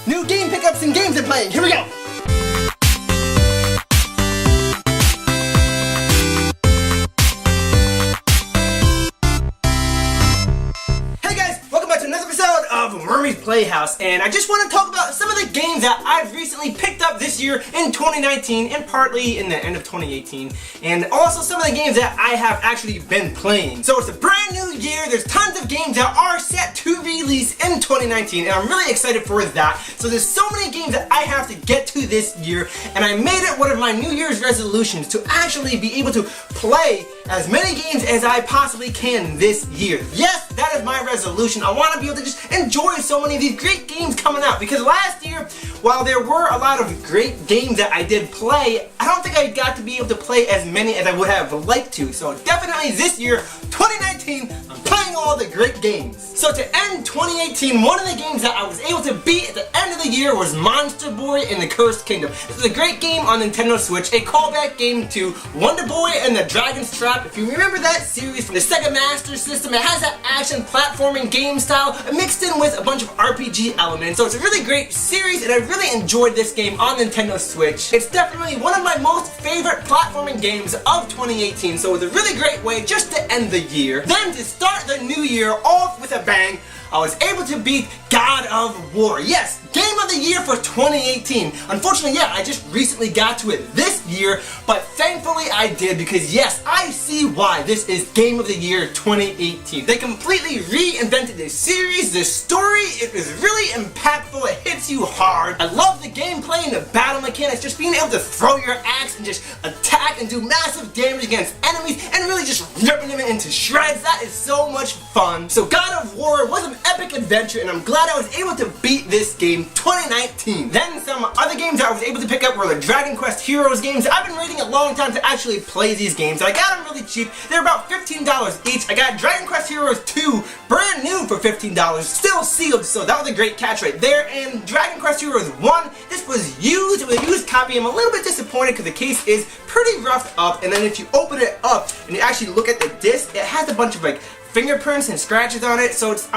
New game pickups and games I'm playing. Here we go. Wormys Playhouse, and I just want to talk about some of the games that I've recently picked up this year in 2019 and partly in the end of 2018, and also some of the games that I have actually been playing. So it's a brand new year, there's tons of games that are set to release in 2019, and I'm really excited for that. So there's so many games that I have to get to this year, and I made it one of my New Year's resolutions to actually be able to play as many games as I possibly can this year. Yes, that is my resolution. I want to be able to just enjoy so many of these great games coming out, because last year, while there were a lot of great games that I did play, I don't think I got to be able to play as many as I would have liked to. So definitely this year, 2019, I'm playing all the great games. So to end 2018, one of the games that I was able to beat at the end of the year was Monster Boy and the Cursed Kingdom. This is a great game on Nintendo Switch, a callback game to Wonder Boy and the Dragon's Trap. If you remember that series from the Sega Master System, it has that action platforming game style mixed in with a bunch of RPG elements. So it's a really great series, and I really enjoyed this game on Nintendo Switch. It's definitely one of my most favorite platforming games of 2018, so it's a really great way just to end the year. Then to start the new year off with a bang, I was able to beat God of War. Yes, Game of the Year for 2018. Unfortunately, yeah, I just recently got to it this year, but thankfully I did, because yes, I see why this is Game of the Year 2018. They completely reinvented this series, this story. It is really impactful. It hits you hard. I love the gameplay and the battle mechanics, just being able to throw your axe and just attack and do massive damage against enemies and really just ripping them into shreds. That is so much fun. So God of War was an epic adventure, and I'm glad I was able to beat this game 2019. Then some other games that I was able to pick up were the Dragon Quest Heroes games. I've been waiting a long time to actually play these games. I got them really cheap. They're about $15 each. I got Dragon Quest Heroes 2 brand new for $15, still sealed, so that was a great catch right there. And Dragon Quest Heroes 1, this was used. It was a used copy. I'm a little bit disappointed because the case is pretty roughed up, and then if you open it up and you actually look at the disc, it has a bunch of like fingerprints and scratches on it, so it's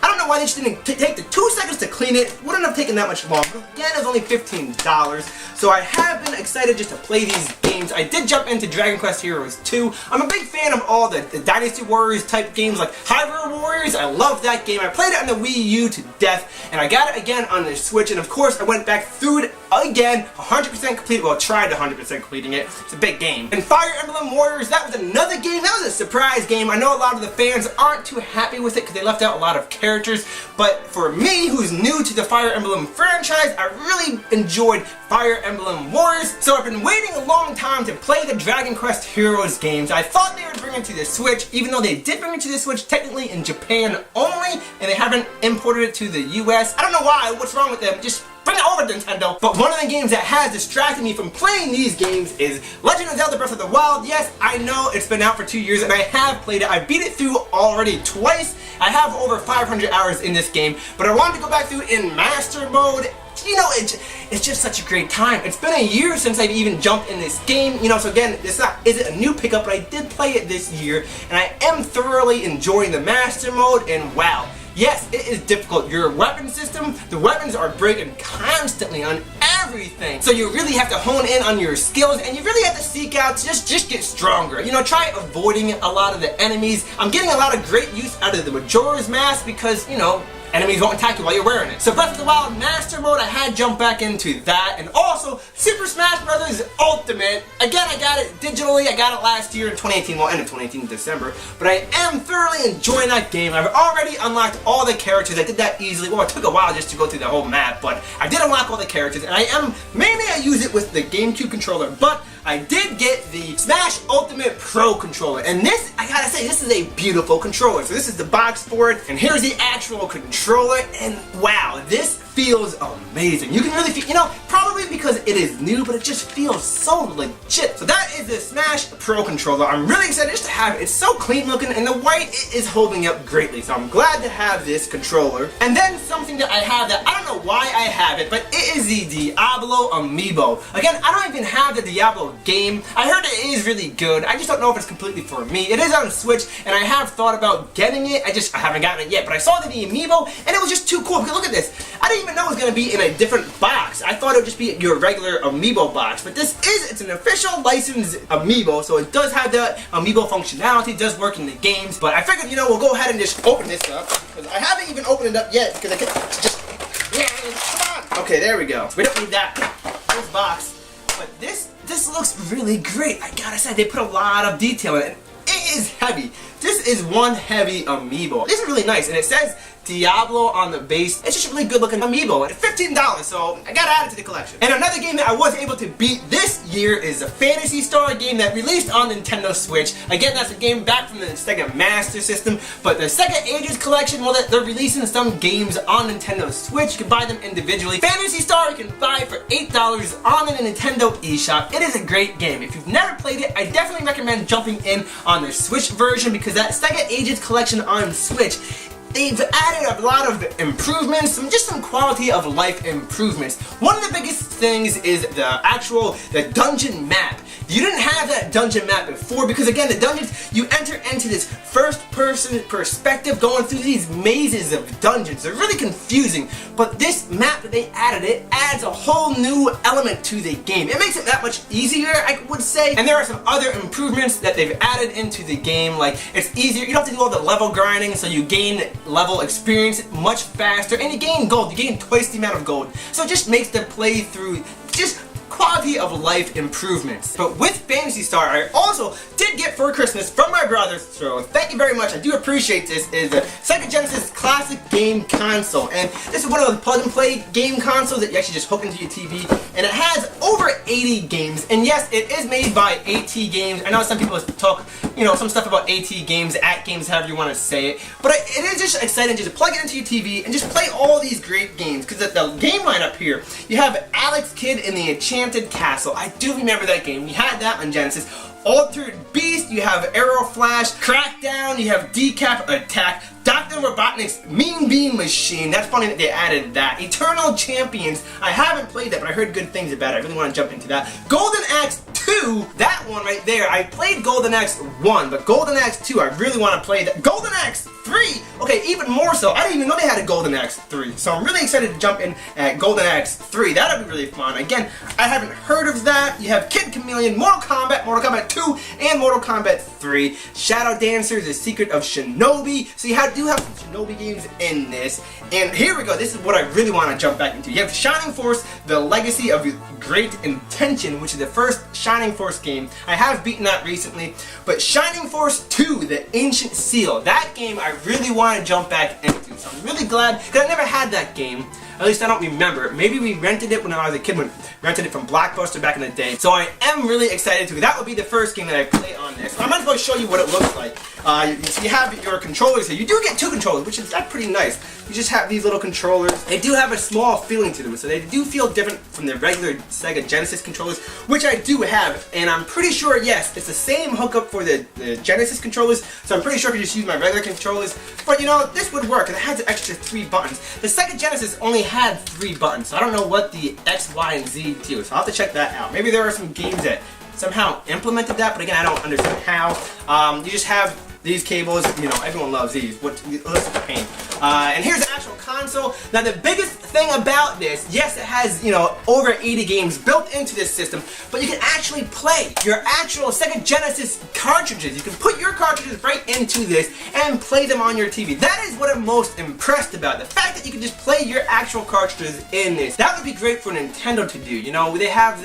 I don't know why they just didn't take the 2 seconds to clean it. Wouldn't have taken that much longer. Again, it was only $15, so I have been excited just to play these games. I did jump into Dragon Quest Heroes 2. I'm a big fan of all the Dynasty Warriors type games like Hyrule Warriors. I love that game. I played it on the Wii U to death, and I got it again on the Switch, and of course I went back through it again, 100% completed. Well, tried 100% completing it. It's a big game. And Fire Emblem Warriors, that was another game. That was a surprise game. I know a lot of the fans aren't too happy with it because they left out a lot of characters, but for me, who's new to the Fire Emblem franchise, I really enjoyed Fire Emblem Warriors. So I've been waiting a long time to play the Dragon Quest Heroes games. I thought they would bring it to the Switch, even though they did bring it to the Switch technically in Japan only, and they haven't imported it to the US. I don't know why. What's wrong with them? Just bring it over, Nintendo. But one of the games that has distracted me from playing these games is Legend of Zelda Breath of the Wild. Yes, I know it's been out for 2 years, and I have played it. I beat it through already twice. I have over 500 hours in this game, but I wanted to go back through it in Master Mode. You know, it's just such a great time. It's been a year since I've even jumped in this game, you know, so again, is it a new pickup, but I did play it this year, and I am thoroughly enjoying the Master Mode, and wow. Yes, it is difficult. Your weapon system, the weapons are breaking constantly on everything. So you really have to hone in on your skills, and you really have to seek out to just get stronger. You know, try avoiding a lot of the enemies. I'm getting a lot of great use out of the Majora's Mask because, you know, enemies won't attack you while you're wearing it. So Breath of the Wild Master Mode, I had jumped back into that. And also, Super Smash Bros. Ultimate. Again, I got it digitally. I got it last year in 2018. Well, end of 2018 in December. But I am thoroughly enjoying that game. I've already unlocked all the characters. I did that easily. Well, it took a while just to go through the whole map, but I did unlock all the characters. And mainly I use it with the GameCube controller, but I did get the Smash Ultimate Pro controller, and this, I gotta say, this is a beautiful controller. So this is the box for it, and here's the actual controller, and wow, this feels amazing. You can really feel, you know, probably because it is new, but it just feels so legit. So that is the Smash Pro controller. I'm really excited just to have it. It's so clean looking, and the white is holding up greatly, so I'm glad to have this controller. And then something that I have that I don't know why I have it, but it is the Diablo amiibo. Again, I don't even have the Diablo game. I heard it is really good. I just don't know if it's completely for me. It is on Switch, and I have thought about getting it. I haven't gotten it yet, but I saw the amiibo, and it was just too cool. Because look at this. I didn't even know it was going to be in a different box. I thought it would just be your regular amiibo box, but it's an official licensed amiibo, so it does have the amiibo functionality, it does work in the games, but I figured, you know, we'll go ahead and just open this up, because I haven't even opened it up yet, because I can just, yeah, come on. Okay, there we go. We don't need that, this box, but this looks really great. I gotta say, they put a lot of detail in it. It is heavy. This is one heavy amiibo. This is really nice, and it says Diablo on the base. It's just a really good looking amiibo. It's $15, so I gotta add it to the collection. And another game that I was able to beat this year is a Phantasy Star game that released on Nintendo Switch. Again, that's a game back from the Sega Master System, but the Sega Ages collection, well, they're releasing some games on Nintendo Switch. You can buy them individually. Phantasy Star you can buy for $8 on the Nintendo eShop. It is a great game. If you've never played it, I definitely recommend jumping in on the Switch version, because that Sega Ages collection on Switch, they've added a lot of improvements, just some quality of life improvements. One of the biggest things is the dungeon map. You didn't have that dungeon map before, because again, the dungeons, you enter into this first-person perspective going through these mazes of dungeons. They're really confusing, but this map that they added, it adds a whole new element to the game. It makes it that much easier, I would say, and there are some other improvements that they've added into the game, like it's easier, you don't have to do all the level grinding, so you gain level experience much faster, and you gain gold, you gain twice the amount of gold, so it just makes the playthrough just quality of life improvements. But with Phantasy Star, I also did get for Christmas from my brother, so thank you very much, I do appreciate this, is a Sega Genesis Classic Game Console. And this is one of those plug-and-play game consoles that you actually just hook into your TV, and it has over 80 games, and yes, it is made by AT Games. I know some people talk, you know, some stuff about AT Games, AT Games, however you want to say it, but it is just exciting just to plug it into your TV and just play all these great games, because the game lineup here, you have Alex Kidd in the Enchanted Castle. I do remember that game. You had that on Genesis. Altered Beast, you have Arrow Flash, Crackdown, you have Decap Attack, Dr. Robotnik's Mean Bean Machine. That's funny that they added that. Eternal Champions, I haven't played that, but I heard good things about it. I really want to jump into that. Golden Axe 2, that one right there. I played Golden Axe 1, but Golden Axe 2, I really want to play that. Golden Axe 3, okay, even more so. I didn't even know they had a Golden Axe 3, so I'm really excited to jump in at Golden Axe 3. That'll be really fun. Again, I haven't heard of that. You have Kid Chameleon, Mortal Kombat 2, and Mortal Kombat 3. Shadow Dancer, The Secret of Shinobi. So you do have some Shinobi games in this. And here we go. This is what I really want to jump back into. You have Shining Force, The Legacy of Great Intention, which is the first Shining Force game. I have beaten that recently. But Shining Force 2, The Ancient Seal. That game I really want to jump back into. So I'm really glad, because I never had that game. At least I don't remember. Maybe we rented it when I was a kid, rented it from Blockbuster back in the day. So I am really excited to. That would be the first game that I play on this. I might as well show you what it looks like. You have your controllers here. You do get two controllers, which is pretty nice. You just have these little controllers. They do have a small feeling to them, so they do feel different from the regular Sega Genesis controllers, which I do have. And I'm pretty sure, yes, it's the same hookup for the Genesis controllers, so I'm pretty sure I can just use my regular controllers. But you know, this would work, and it has an extra 3 buttons. The Sega Genesis only had 3 buttons, so I don't know what the X, Y, and Z do, so I'll have to check that out. Maybe there are some games that somehow implemented that, but again, I don't understand how. You just have these cables, you know, everyone loves these. Listen to pain. And here's the actual console. Now the biggest thing about this, yes, it has, you know, over 80 games built into this system, but you can actually play your actual Sega Genesis cartridges. You can put your cartridges right into this and play them on your TV. That is what I'm most impressed about. The fact that you can just play your actual cartridges in this. That would be great for Nintendo to do. You know, they have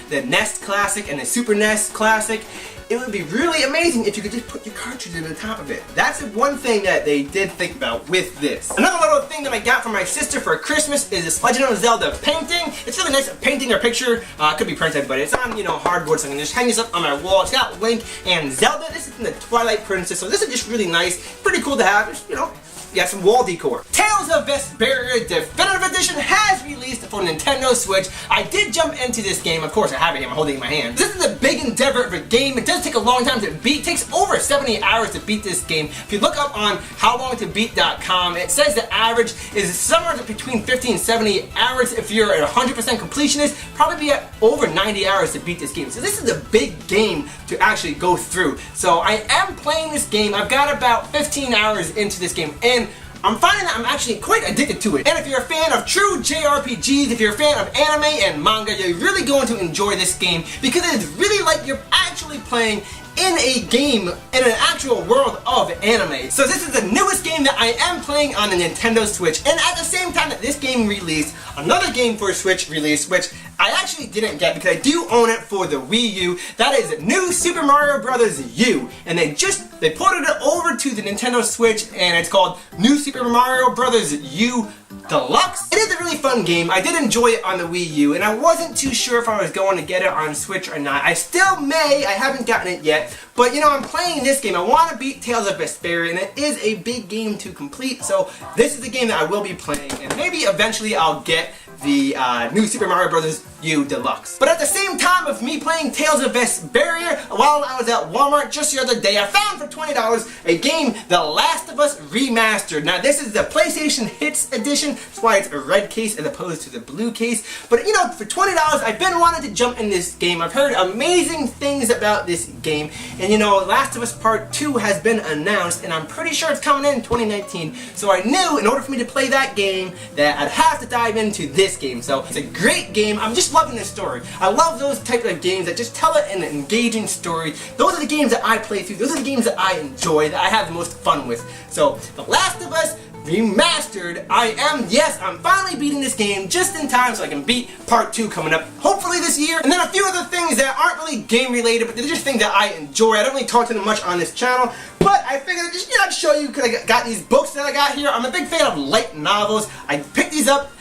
the NES Classic and the Super NES Classic. It would be really amazing if you could just put your cartridge in the top of it. That's one thing that they did think about with this. Another little thing that I got from my sister for Christmas is this Legend of Zelda painting. It's really nice, painting or picture. It could be printed, but it's on, you know, hardboard, so I can just hang this up on my wall. It's got Link and Zelda. This is from the Twilight Princess, so this is just really nice. Pretty cool to have, just, you know. You got some wall decor. Tales of Vesperia Definitive Edition has released for Nintendo Switch. I did jump into this game. Of course, I have it here. I'm holding it in my hand. This is a big endeavor of a game. It does take a long time to beat. It takes over 70 hours to beat this game. If you look up on howlongtobeat.com, it says the average is somewhere between 50 and 70 hours. If you're at 100% completionist, probably be at over 90 hours to beat this game. So this is a big game to actually go through. So I am playing this game. I've got about 15 hours into this game, and I'm finding that I'm actually quite addicted to it. And if you're a fan of true JRPGs, if you're a fan of anime and manga, you're really going to enjoy this game because it is really like you're actually playing in a game, in an actual world of anime. So this is the newest game that I am playing on the Nintendo Switch, and at the same time that this game released, another game for Switch released, which I actually didn't get because I do own it for the Wii U. That is New Super Mario Bros. U, and they ported it over to the Nintendo Switch, and it's called New Super Mario Bros. U Deluxe. It is a really fun game. I did enjoy it on the Wii U, and I wasn't too sure if I was going to get it on Switch or not. I still may. I haven't gotten it yet, but you know, I'm playing this game. I want to beat Tales of Vesperia, and it is a big game to complete, so this is the game that I will be playing, and maybe eventually I'll get the New Super Mario Bros. U Deluxe. But at the same time of me playing Tales of Vesperia, while I was at Walmart just the other day, I found for $20 a game, The Last of Us Remastered. Now this is the PlayStation Hits Edition, that's why it's a red case as opposed to the blue case. But you know, for $20, I've been wanting to jump in this game. I've heard amazing things about this game, and you know, Last of Us Part 2 has been announced, and I'm pretty sure it's coming in 2019. So I knew in order for me to play that game that I'd have to dive into this game. So it's a great game. I'm just loving this story. I love those type of games that just tell it in an engaging story. Those are the games that I play through. Those are the games that I enjoy, that I have the most fun with. So, The Last of Us Remastered, I'm finally beating this game just in time so I can beat Part 2 coming up, hopefully this year. And then a few other things that aren't really game related, but they're just things that I enjoy. I don't really talk to them much on this channel, but I figured I'd just, I'd show you because I got these books that I got here. I'm a big fan of light novels. I picked these up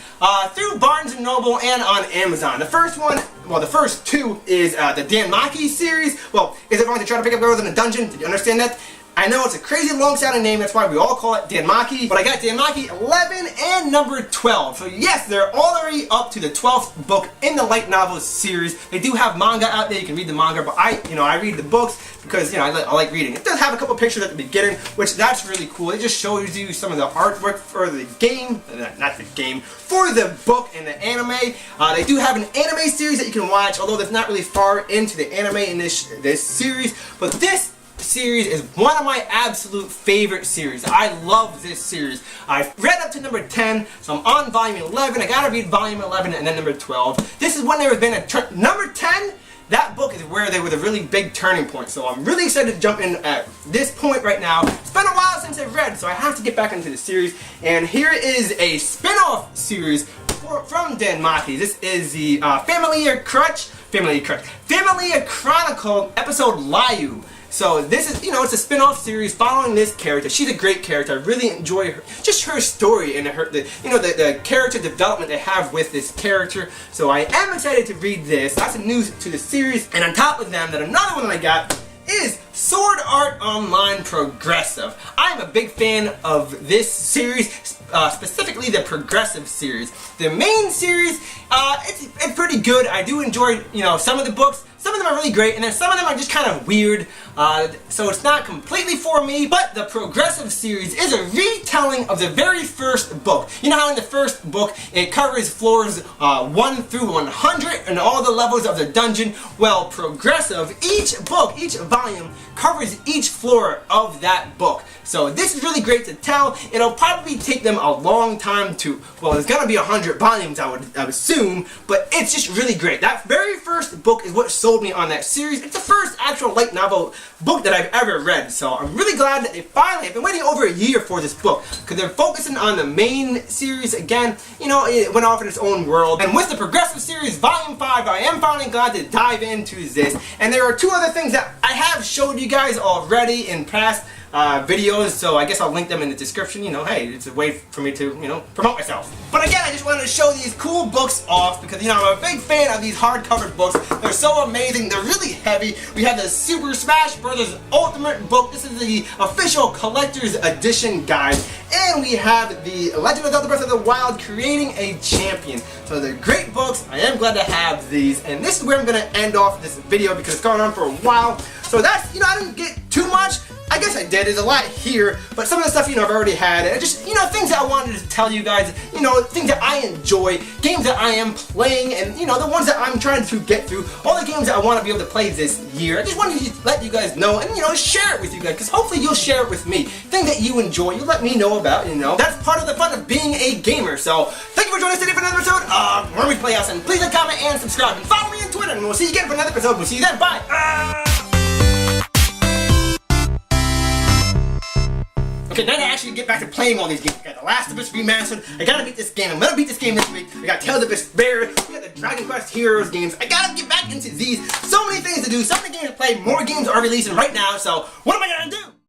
through Barnes & Noble and on Amazon. The first one, well, the first two is the Dan Maki series. Well, is it wrong to try to pick up girls in a dungeon? Did you understand that? I know it's a crazy long sounding name, that's why we all call it Dan Maki, but I got Dan Maki 11 and number 12. So yes, they're already up to the 12th book in the light novels series. They do have manga out there, you can read the manga, but I read the books because, I like reading. It does have a couple pictures at the beginning, which that's really cool. It just shows you some of the artwork for the game, not the game, for the book and the anime. They do have an anime series that you can watch, although that's not really far into the anime in this series, but this series is one of my absolute favorite series. I love this series. I've read up to number 10, so I'm on volume 11. I gotta read volume 11 and then number 12. This is when there has been a number 10. That book is where there was a really big turning point, so I'm really excited to jump in at this point right now. It's been a while since I've read, so I have to get back into the series, and here is a spin-off series from Dan Maki. This is the Familia Chronicle episode Liu. So this is, it's a spin-off series following this character. She's a great character. I really enjoy her, just her story and the character development they have with this character. So I am excited to read this. That's the news to the series. And on top of them, another one that I got is Sword Art Online Progressive. I'm a big fan of this series, specifically the Progressive series. The main series, it's pretty good. I do enjoy, some of the books. Some of them are really great, and then some of them are just kind of weird, so it's not completely for me, but the Progressive series is a retelling of the very first book. You know how in the first book, it covers floors 1 through 100 and all the levels of the dungeon? Well, Progressive, each volume, covers each floor of that book. So this is really great to tell. It'll probably take them a long time to, well, there's gonna be 100 volumes, I would assume, but it's just really great. That very first book is what sold me on that series. It's the first actual light novel book that I've ever read, so I'm really glad that they finally, I've been waiting over a year for this book, because they're focusing on the main series again. It went off in its own world, and with the Progressive series Volume 5, I am finally glad to dive into this. And there are two other things that I have showed you guys already in past videos, so I guess I'll link them in the description. Hey, it's a way for me to, promote myself. But again, I just wanted to show these cool books off because, I'm a big fan of these hardcover books. They're so amazing. They're really heavy. We have the Super Smash Bros. Ultimate book. This is the official collector's edition guide. And we have the Legend of Zelda Breath of the Wild, Creating a Champion. So they're great books. I am glad to have these. And this is where I'm going to end off this video because it's gone on for a while. So that's, I didn't get too much. I I guess I did. There's a lot here, but some of the stuff, I've already had. And just, things that I wanted to tell you guys, things that I enjoy, games that I am playing, and, the ones that I'm trying to get through, all the games that I want to be able to play this year. I just wanted to let you guys know and, share it with you guys, because hopefully you'll share it with me. Things that you enjoy, you let me know about, That's part of the fun of being a gamer. So, thank you for joining us today for another episode of Wormys Playhouse, and please like, comment, and subscribe, and follow me on Twitter, and we'll see you again for another episode. We'll see you then. Bye! Okay, now to actually get back to playing all these games. I got The Last of Us Remastered. I gotta beat this game. I'm gonna beat this game this week. I got Tales of Despair. We got the Dragon Quest Heroes games. I gotta get back into these. So many things to do. So many games to play. More games are releasing right now. So, what am I gonna do?